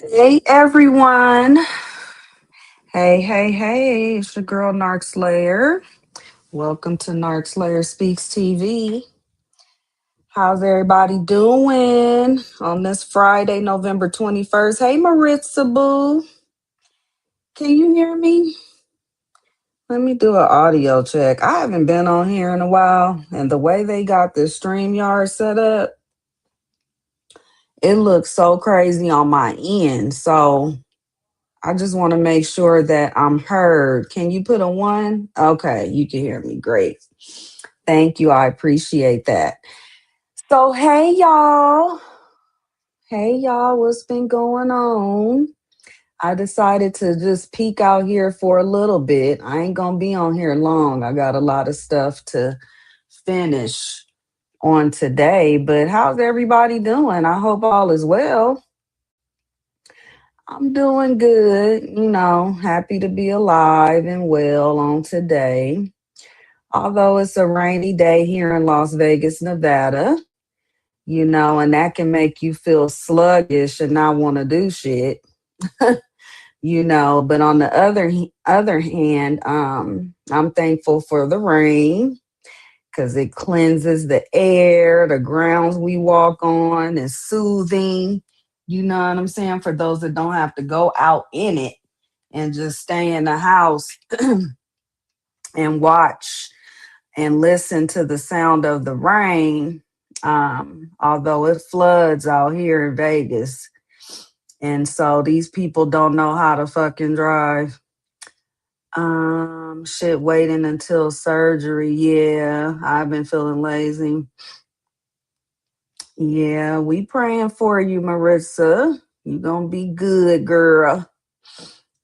Hey everyone. Hey, it's your girl Narc Slayer. Welcome to Narc Slayer Speaks TV. How's everybody doing on this Friday, November 21st? Hey Maritza Boo. Can you hear me? Let me do an audio check. I haven't been on here in a while, and the way they got this StreamYard set up, it looks so crazy on my end. So I just want to make sure that I'm heard. Can you put a one? Okay, you can hear me. Great. Thank you. I appreciate that. So, hey, y'all. Hey, y'all. What's been going on? I decided to just peek out here for a little bit. I ain't going to be on here long. I got a lot of stuff to finish on today. But how's everybody doing? I hope all is well. I'm doing good, happy to be alive and well on today. Although it's a rainy day here in Las Vegas, Nevada, and that can make you feel sluggish and not want to do shit, but on the other hand, I'm thankful for the rain because it cleanses the air, the grounds we walk on is soothing. You know what I'm saying? For those that don't have to go out in it and just stay in the house and watch and listen to the sound of the rain. Although it floods out here in Vegas. And so these people don't know how to fucking drive. Shit, waiting until surgery. Yeah, I've been feeling lazy. Yeah, we praying for you, Marissa. You gonna be good, girl.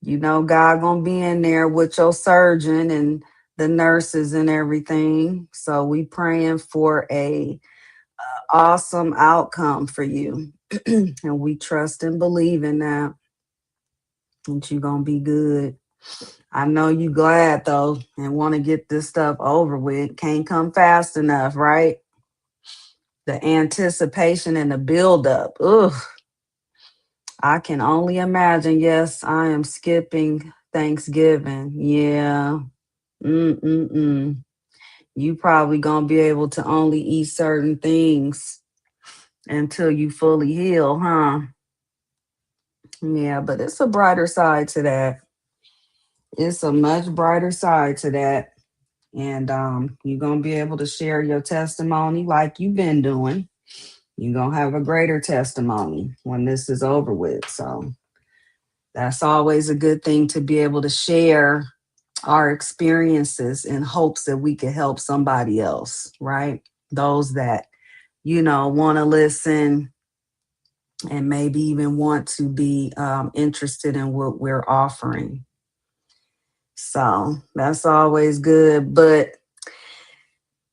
God gonna be in there with your surgeon and the nurses and everything. So we praying for a awesome outcome for you. And we trust and believe in that you gonna be good. I know you glad though and want to get this stuff over with. Can't come fast enough, right? The anticipation and the buildup. Ugh. I can only imagine. Yes, I am skipping Thanksgiving. Yeah. Mm-mm-mm. You probably gonna be able to only eat certain things until you fully heal, huh? Yeah, but it's a brighter side to that. It's a much brighter side to that. And you're gonna be able to share your testimony like you've been doing. You're gonna have a greater testimony when this is over with. So that's always a good thing to be able to share our experiences in hopes that we can help somebody else, right? Those that, want to listen and maybe even want to be interested in what we're offering. So that's always good. But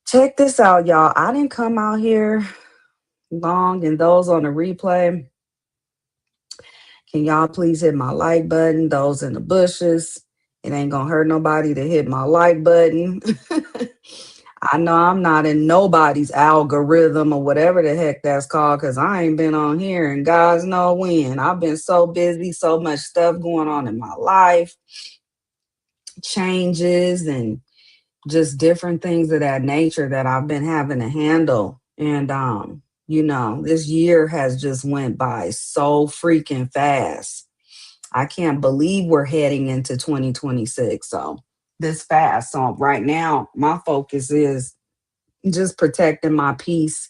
check this out, y'all. I didn't come out here long, and those on the replay, can y'all please hit my like button? Those in the bushes, it ain't gonna hurt nobody to hit my like button. I know I'm not in nobody's algorithm or whatever the heck that's called because I ain't been on here and God's know when. I've been so busy, so much stuff going on in my life, changes and just different things of that nature that I've been having to handle. And this year has just went by so freaking fast. I can't believe we're heading into 2026. So this fast. So right now, my focus is just protecting my peace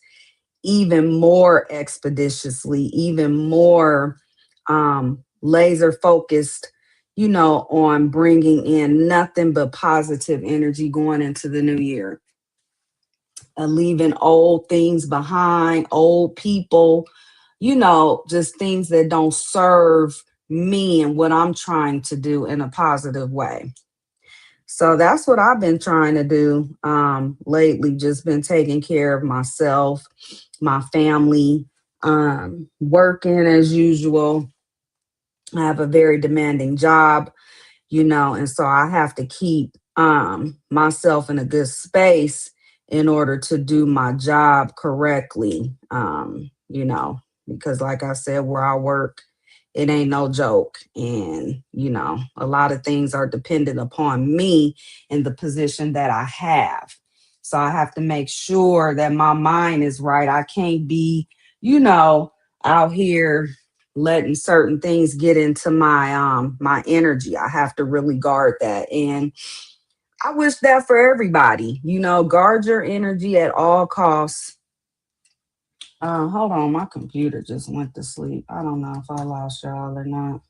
even more expeditiously, even more laser focused, on bringing in nothing but positive energy going into the new year. Leaving old things behind, old people, just things that don't serve me and what I'm trying to do in a positive way. So that's what I've been trying to do lately, just been taking care of myself, my family, working as usual. I have a very demanding job, and so I have to keep myself in a good space in order to do my job correctly, because like I said, where I work it ain't no joke. And, a lot of things are dependent upon me in the position that I have. So I have to make sure that my mind is right. I can't be, you know, out here letting certain things get into my energy. I have to really guard that. And I wish that for everybody. Guard your energy at all costs. Hold on, my computer just went to sleep. I don't know if I lost y'all or not.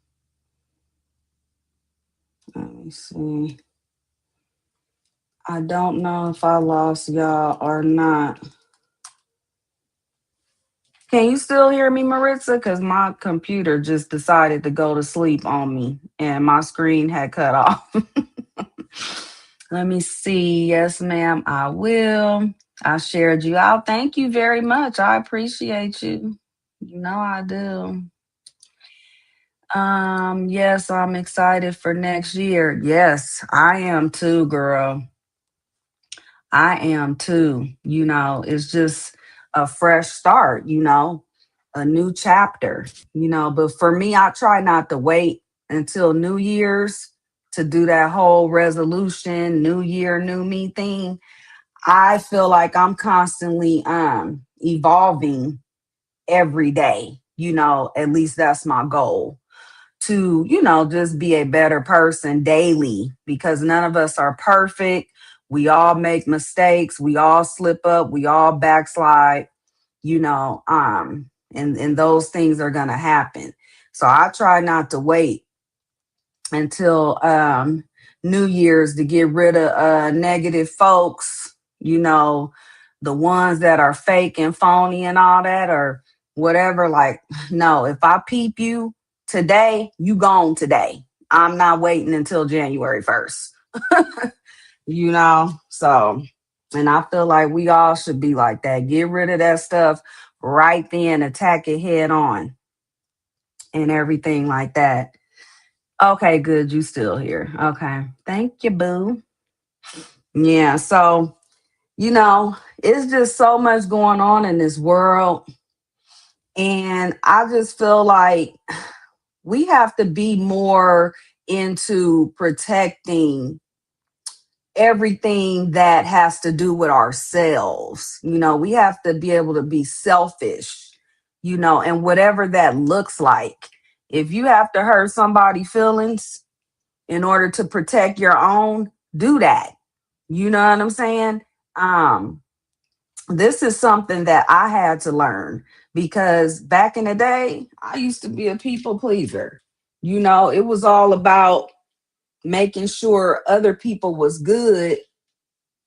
Let me see. I don't know if I lost y'all or not. Can you still hear me, Maritza? Because my computer just decided to go to sleep on me and my screen had cut off. Let me see. Yes, ma'am, I will. I shared you out. Thank you very much. I appreciate you. You know I do. Yes, I'm excited for next year. Yes, I am too, girl. I am too. It's just a fresh start, a new chapter, But for me, I try not to wait until New Year's to do that whole resolution, New Year, new me thing. I feel like I'm constantly evolving every day, at least that's my goal to, just be a better person daily because none of us are perfect. We all make mistakes. We all slip up. We all backslide, and those things are going to happen. So I try not to wait until New Year's to get rid of negative folks, the ones that are fake and phony and all that or whatever. Like, no, if I peep you today, you gone today. I'm not waiting until January 1st, So, and I feel like we all should be like that. Get rid of that stuff right then, attack it head on and everything like that. Okay, good. You still here. Okay. Thank you, boo. Yeah. So, it's just so much going on in this world. And I just feel like we have to be more into protecting everything that has to do with ourselves. We have to be able to be selfish, and whatever that looks like. If you have to hurt somebody's feelings, in order to protect your own, do that. You know what I'm saying? Um, this is something that I had to learn because back in the day, I used to be a people pleaser. It was all about making sure other people was good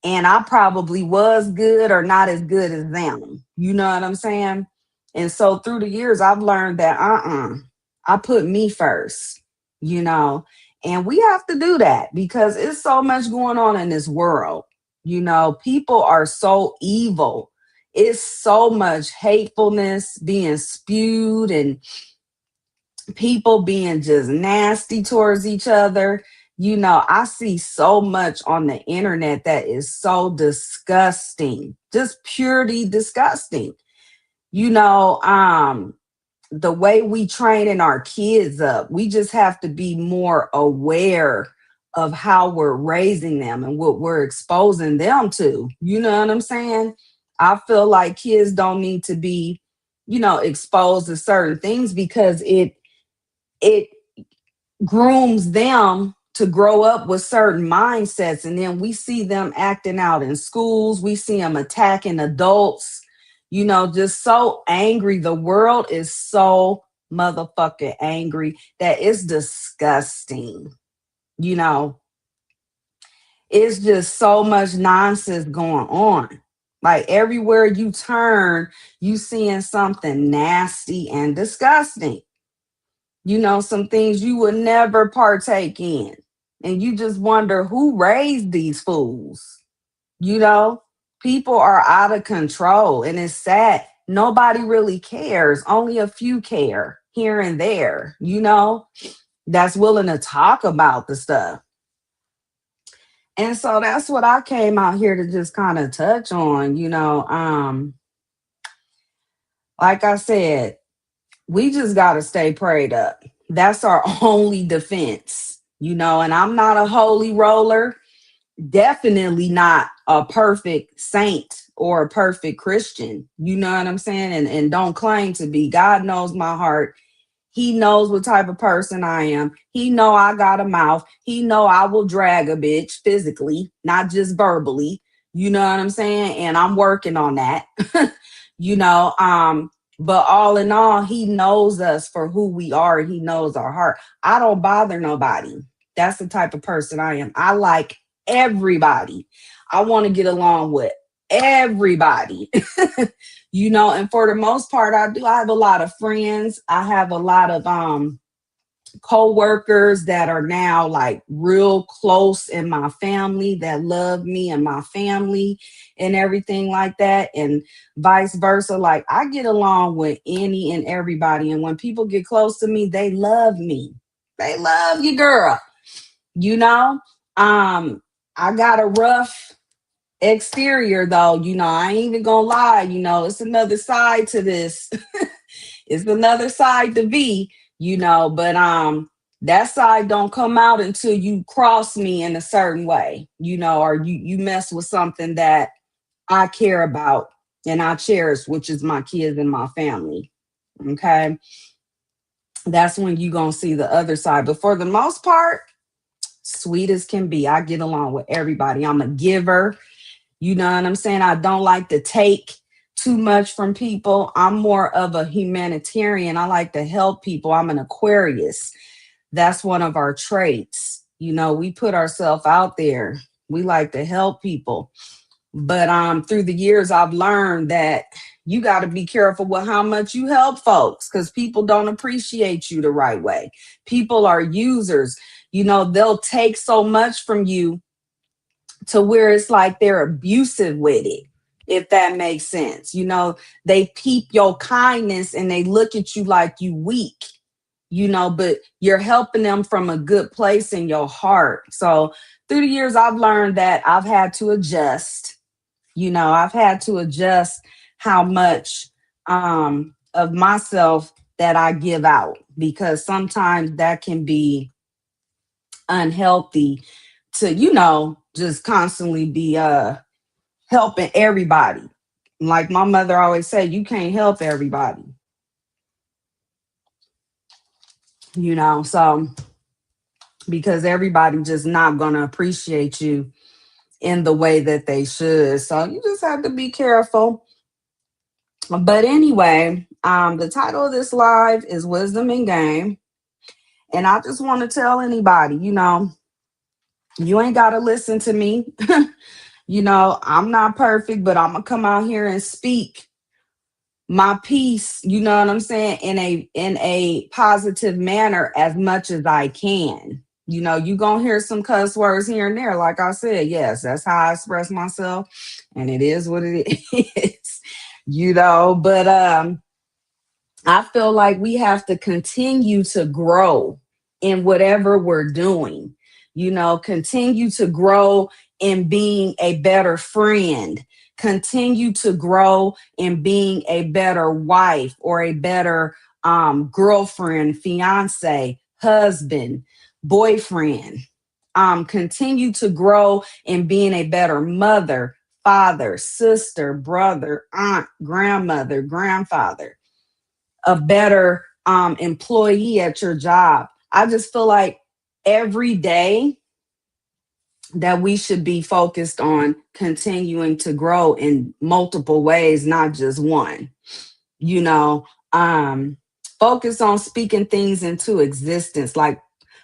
and I probably was good or not as good as them. You know what I'm saying? And so through the years, I've learned that I put me first, you know, and we have to do that because it's so much going on in this world. People are so evil. It's so much hatefulness being spewed and people being just nasty towards each other. I see so much on the internet that is so disgusting, just purely disgusting. You know, um, the way we training our kids up, we just have to be more aware of how we're raising them and what we're exposing them to. You know what I'm saying? I feel like kids don't need to be, exposed to certain things because it grooms them to grow up with certain mindsets, and then we see them acting out in schools, we see them attacking adults, just so angry. The world is so motherfucking angry that it's disgusting. you know it's just so much nonsense going on. Like everywhere you turn, you seeing something nasty and disgusting. Some things you would never partake in. And you just wonder who raised these fools. You know, People are out of control and it's sad. Nobody really cares. Only a few care here and there, that's willing to talk about the stuff. And so that's what I came out here to just kind of touch on, like I said, We just got to stay prayed up. That's our only defense, and I'm not a holy roller, definitely not a perfect saint or a perfect Christian. You know what I'm saying? And don't claim to be. God knows my heart. He knows what type of person I am. He know I got a mouth. He know I will drag a bitch physically, not just verbally. You know what I'm saying? And I'm working on that. you know, um, but all in all, he knows us for who we are. He knows our heart. I don't bother nobody. That's the type of person I am. I like everybody. I want to get along with everybody. And for the most part, I have a lot of friends. I have a lot of co-workers that are now like real close in my family that love me and my family and everything like that, and vice versa. Like, I get along with any and everybody, and when people get close to me, they love me. They love you, girl. you know I got a rough exterior, though. I ain't even gonna lie. It's another side to this. It's another side to V. But that side don't come out until you cross me in a certain way, or you mess with something that I care about and I cherish, which is my kids and my family. Okay, that's when you gonna see the other side. But for the most part, sweet as can be. I get along with everybody. I'm a giver. You know what I'm saying? I don't like to take too much from people. I'm more of a humanitarian. I like to help people. I'm an Aquarius. That's one of our traits. We put ourselves out there. We like to help people. But through the years, I've learned that you got to be careful with how much you help folks, because people don't appreciate you the right way. People are users. They'll take so much from you to where it's like they're abusive with it, if that makes sense. They peep your kindness and they look at you like you weak, but you're helping them from a good place in your heart. So through the years, I've learned that I've had to adjust. I've had to adjust how much of myself that I give out, because sometimes that can be unhealthy to, just constantly be helping everybody. Like my mother always said, you can't help everybody. So because everybody just not gonna appreciate you in the way that they should. So you just have to be careful. But anyway, the title of this live is Wisdom and Game. And I just want to tell anybody, you ain't gotta listen to me. I'm not perfect, but I'm gonna come out here and speak my piece, you know what I'm saying, in a positive manner as much as I can. You gonna hear some cuss words here and there. Like I said, yes, that's how I express myself, and it is what it is. But I feel like we have to continue to grow in whatever we're doing. Continue to grow in being a better friend, continue to grow in being a better wife or a better girlfriend, fiance, husband, boyfriend. Continue to grow in being a better mother, father, sister, brother, aunt, grandmother, grandfather, a better employee at your job. I just feel like every day that we should be focused on continuing to grow in multiple ways, not just one. You know, um, Focus on speaking things into existence, like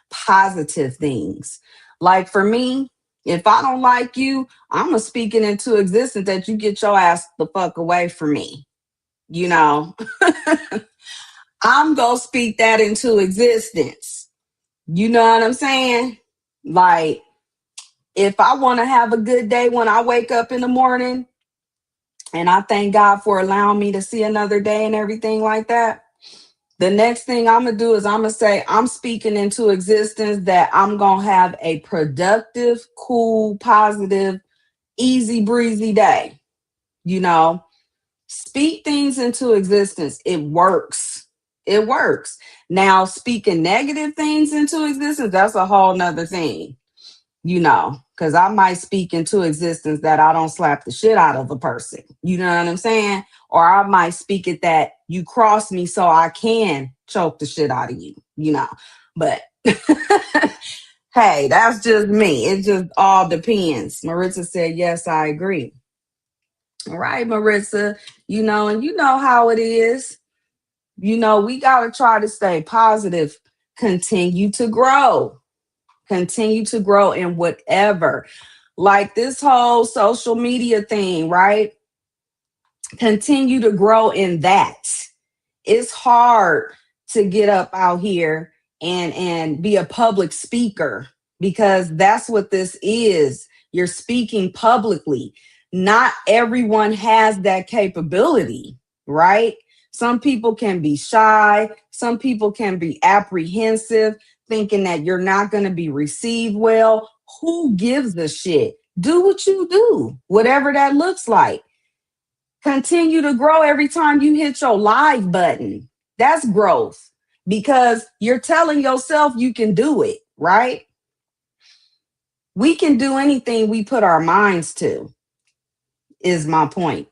positive things. Like for me, if I don't like you, I'm gonna speak it into existence that you get your ass the fuck away from me. You know, I'm gonna speak that into existence. You know what I'm saying? Like, if I want to have a good day when I wake up in the morning, and I thank God for allowing me to see another day and everything like that, the next thing I'm gonna do is I'm gonna say, I'm speaking into existence that I'm gonna have a productive, cool, positive, easy breezy day. You know, speak things into existence. It works. It works. Now, speaking negative things into existence, that's a whole nother thing, because I might speak into existence that I don't slap the shit out of a person. You know what I'm saying? Or I might speak it that you cross me so I can choke the shit out of you. But hey, that's just me. It just all depends. Maritza said, yes, I agree. All right, Maritza, and you know how it is. We got to try to stay positive, continue to grow. Continue to grow in whatever. Like this whole social media thing, right? Continue to grow in that. It's hard to get up out here and be a public speaker, because that's what this is. You're speaking publicly. Not everyone has that capability, right? Some people can be shy. Some people can be apprehensive, thinking that you're not going to be received well. Who gives a shit? Do what you do, whatever that looks like. Continue to grow every time you hit your live button. That's growth, because you're telling yourself you can do it, right? We can do anything we put our minds to, is my point.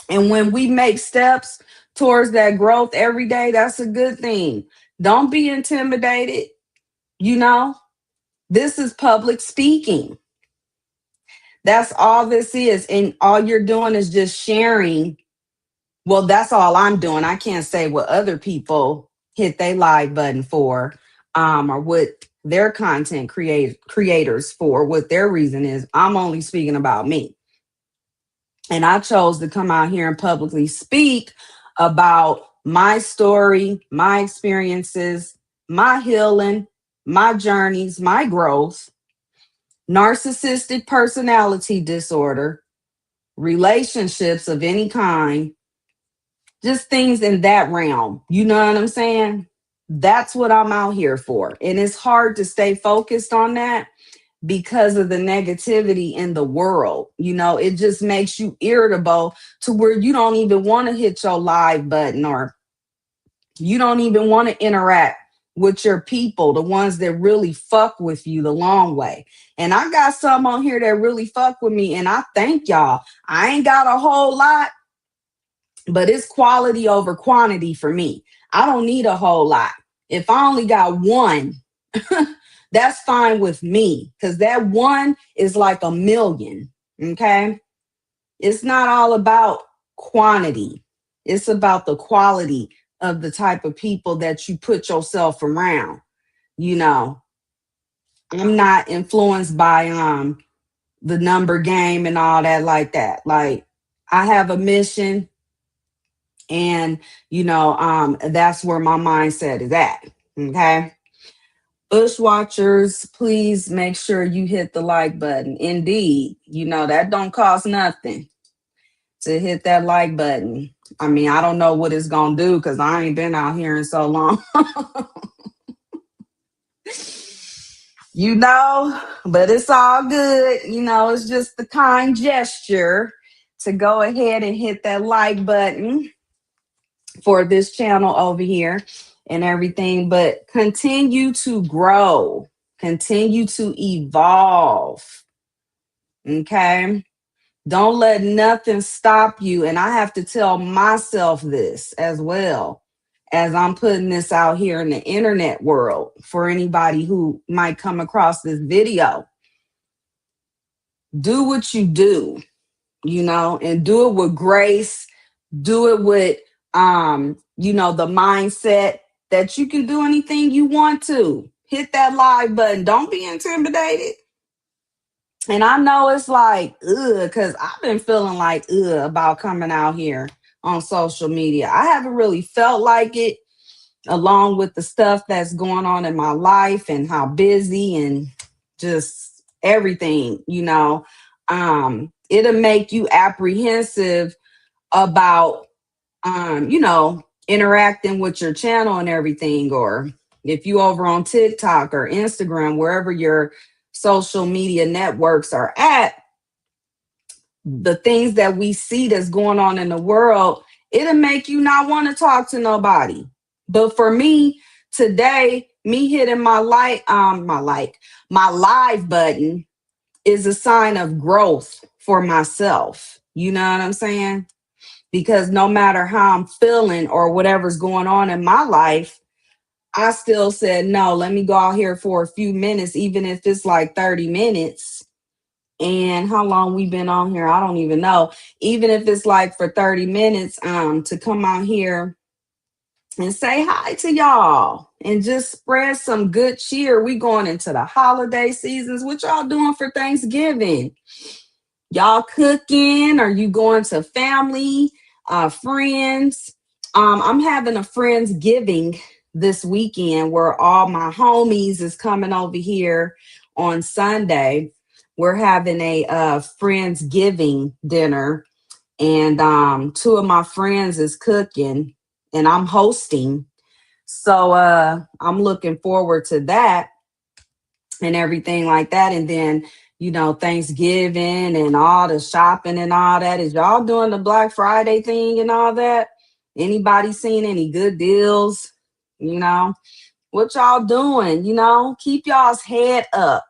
And when we make steps towards that growth every day, that's a good thing. Don't be intimidated. This is public speaking. That's all this is. And all you're doing is just sharing. Well, that's all I'm doing. I can't say what other people hit their live button for, or what their content creators for, what their reason is. I'm only speaking about me. And I chose to come out here and publicly speak about my story, my experiences, my healing, my journeys, my growth, narcissistic personality disorder, relationships of any kind, just things in that realm. You know what I'm saying? That's what I'm out here for. And it's hard to stay focused on that because of the negativity in the world. It just makes you irritable to where you don't even want to hit your live button, or you don't even want to interact with your people, the ones that really fuck with you the long way. And I got some on here that really fuck with me, and I thank y'all. I ain't got a whole lot, but it's quality over quantity for me. I don't need a whole lot. If I only got one, that's fine with me, because that one is like a million. Okay. It's not all about quantity. It's about the quality of the type of people that you put yourself around. I'm not influenced by the number game and all that like that. Like, I have a mission, and that's where my mindset is at. Okay. Bushwatchers, please make sure you hit the like button. Indeed, that don't cost nothing to hit that like button. I mean, I don't know what it's gonna do, because I ain't been out here in so long. But it's all good. It's just the kind gesture to go ahead and hit that like button for this channel over here and everything. But continue to grow, continue to evolve. Okay. Don't let nothing stop you. And I have to tell myself this as well, as I'm putting this out here in the internet world for anybody who might come across this video. Do what you do, and do it with grace. Do it with, the mindset that you can do anything you want to. Hit that like button. Don't be intimidated. And I know it's like, because I've been feeling like, about coming out here on social media. I haven't really felt like it, along with the stuff that's going on in my life and how busy and just everything, it'll make you apprehensive about, interacting with your channel and everything. Or if you over on TikTok or Instagram, wherever your social media networks are at, the things that we see that's going on in the world, it'll make you not want to talk to nobody. But for me today, me hitting my live button is a sign of growth for myself. You know what I'm saying? Because no matter how I'm feeling or whatever's going on in my life, I still said, no, let me go out here for a few minutes, even if it's like 30 minutes. And how long we been on here, I don't even know. Even if it's like for 30 minutes, to come out here and say hi to y'all and just spread some good cheer. We going into the holiday seasons. What y'all doing for Thanksgiving? Y'all cooking? Are you going to family, friends? I'm having a friends giving this weekend where all my homies is coming over here on Sunday. We're having a friends giving dinner, and two of my friends is cooking, and I'm hosting. So I'm looking forward to that and everything like that. And then, Thanksgiving and all the shopping and all that. Is y'all doing the Black Friday thing and all that? Anybody seen any good deals? You know, what y'all doing? Keep y'all's head up.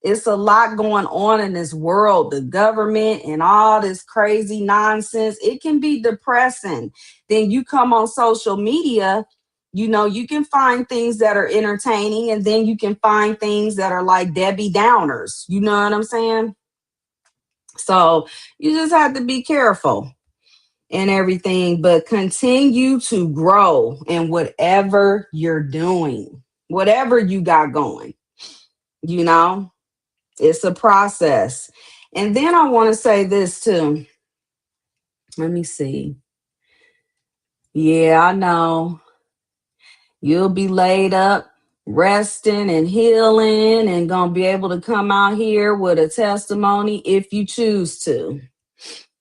It's a lot going on in this world, the government and all this crazy nonsense. It can be depressing. Then you come on social media, you can find things that are entertaining, and then you can find things that are like Debbie Downers. You know what I'm saying? So you just have to be careful and everything, but continue to grow in whatever you're doing, whatever you got going, you know? It's a process. And then I want to say this too. Let me see. Yeah, I know. You'll be laid up, resting and healing, and gonna be able to come out here with a testimony if you choose to.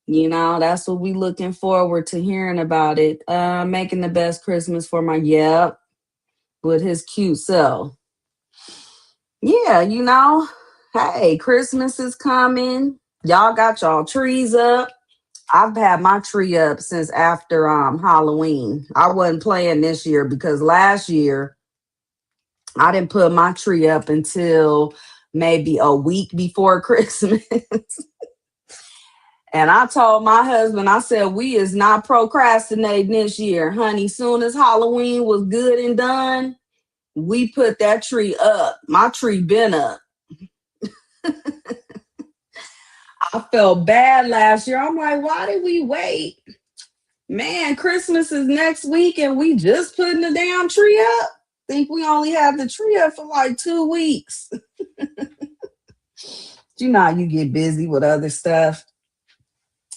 That's what we looking forward to hearing about it. Making the best Christmas for my with his cute self. Yeah, hey, Christmas is coming. Y'all got y'all trees up. I've had my tree up since after Halloween. I wasn't playing this year because last year I didn't put my tree up until maybe a week before Christmas. And I told my husband, I said, we is not procrastinating this year, honey. Soon as Halloween was good and done, we put that tree up. My tree been up. I felt bad last year. I'm like, why did we wait? Man, Christmas is next week and we just putting the damn tree up. Think we only have the tree up for like 2 weeks. You get busy with other stuff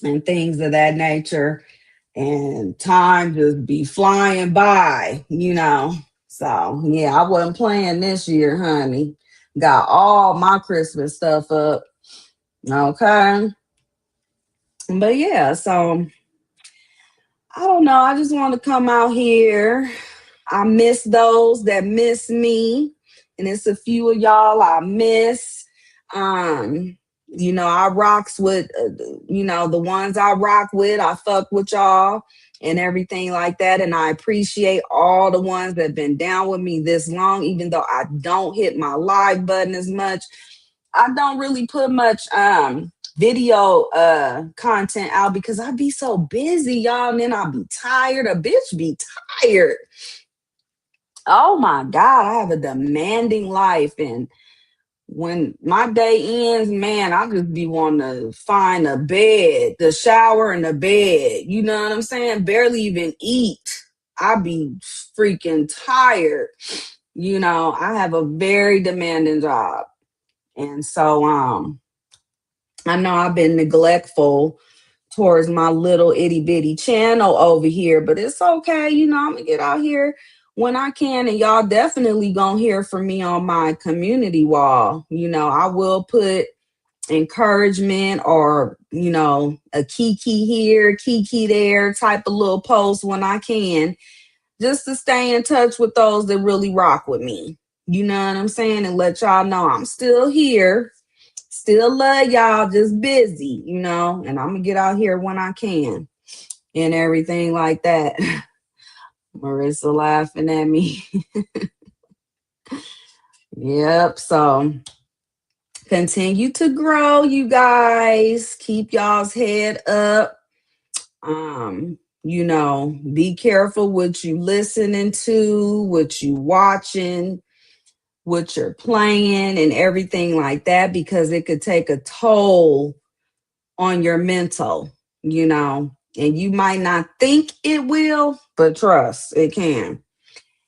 and things of that nature, and time just be flying by. So yeah, I wasn't playing this year, honey. Got all my Christmas stuff up. Okay. But yeah, so I don't know. I just want to come out here. I miss those that miss me. And it's a few of y'all I miss. I rocks with, the ones I rock with, I fuck with y'all and everything like that. And I appreciate all the ones that have been down with me this long, even though I don't hit my live button as much. I don't really put much video content out because I be so busy, y'all, and then I be tired. A bitch be tired. Oh my God, I have a demanding life. And when my day ends, man, I just be wanting to find a bed, the shower and the bed. You know what I'm saying? Barely even eat. I be freaking tired. I have a very demanding job. And so I know I've been neglectful towards my little itty bitty channel over here, but it's okay. I'm gonna get out here when I can, and y'all definitely gonna hear from me on my community wall. I will put encouragement or, a kiki here, kiki there type of little post when I can, just to stay in touch with those that really rock with me. You know what I'm saying? And let y'all know I'm still here. Still love y'all, just busy, and I'm gonna get out here when I can and everything like that. Marissa laughing at me. Yep. So continue to grow, you guys. Keep y'all's head up. Be careful what you listening to, what you watching, what you're playing, and everything like that, because it could take a toll on your mental, and you might not think it will, but trust, it can.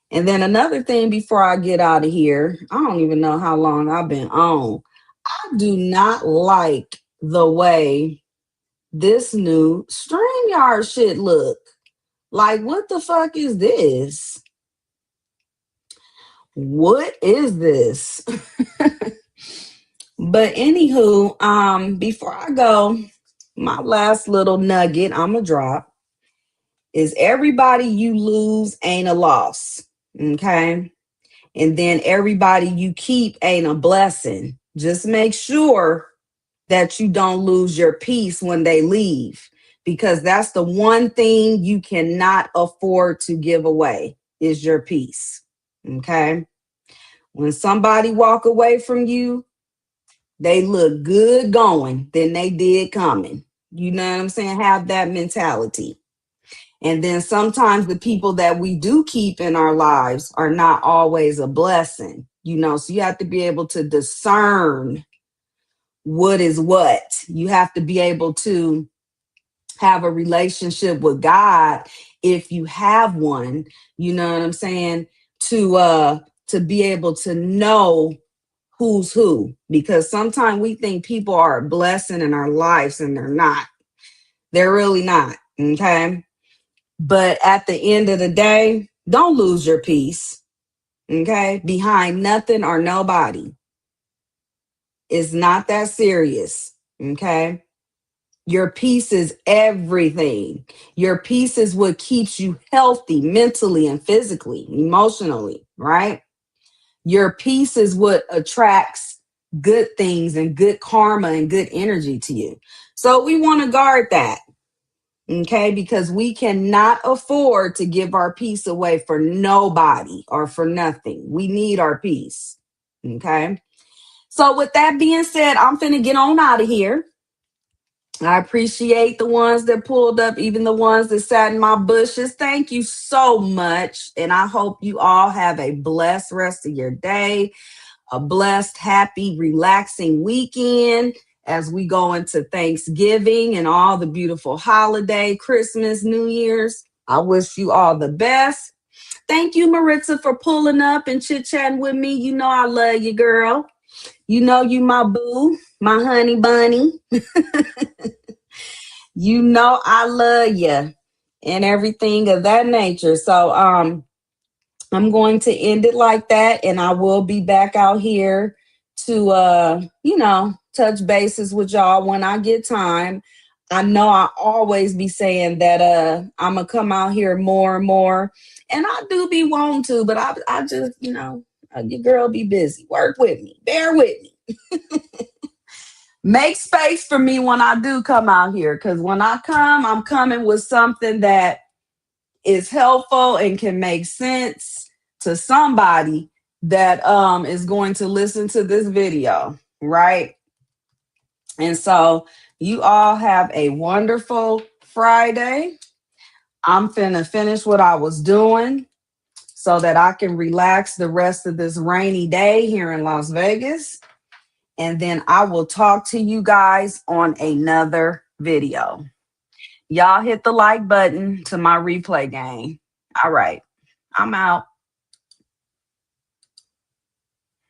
And then another thing before I get out of here, I don't even know how long I've been on. I do not like the way this new StreamYard shit look. Like, what the fuck is this? What is this? But anywho, before I go, my last little nugget I'ma drop is everybody you lose ain't a loss. Okay. And then everybody you keep ain't a blessing. Just make sure that you don't lose your peace when they leave, because that's the one thing you cannot afford to give away is your peace. Okay. When somebody walk away from you, they look good going than they did coming. You know what I'm saying? Have that mentality. And then sometimes the people that we do keep in our lives are not always a blessing, so you have to be able to discern what is what. You have to be able to have a relationship with God, if you have one, you know what I'm saying, to be able to know who's who, because sometimes we think people are a blessing in our lives and they're not. They're really not. Okay. But at the end of the day, don't lose your peace. Okay. Behind nothing or nobody. It's not that serious. Okay. Your peace is everything. Your peace is what keeps you healthy mentally and physically, emotionally, right? Your peace is what attracts good things and good karma and good energy to you. So we want to guard that, okay? Because we cannot afford to give our peace away for nobody or for nothing. We need our peace, okay? So with that being said, I'm finna get on out of here. I appreciate the ones that pulled up, even the ones that sat in my bushes. Thank you so much. And I hope you all have a blessed rest of your day, a blessed, happy, relaxing weekend as we go into Thanksgiving and all the beautiful holiday, Christmas, New Year's. I wish you all the best. Thank you, Maritza, for pulling up and chit-chatting with me. You know I love you, girl. You know you my boo, my honey bunny. You know I love you and everything of that nature. So I'm going to end it like that, and I will be back out here to touch bases with y'all when I get time. I know I always be saying that I'm gonna come out here more and more, and I do be wanting to, but I just, your girl be busy. Work with me, bear with me. Make space for me when I do come out here, because when I come, I'm coming with something that is helpful and can make sense to somebody that is going to listen to this video, right? And so you all have a wonderful Friday. I'm finna finish what I was doing so that I can relax the rest of this rainy day here in Las Vegas. And then I will talk to you guys on another video. Y'all hit the like button to my replay game. All right, I'm out.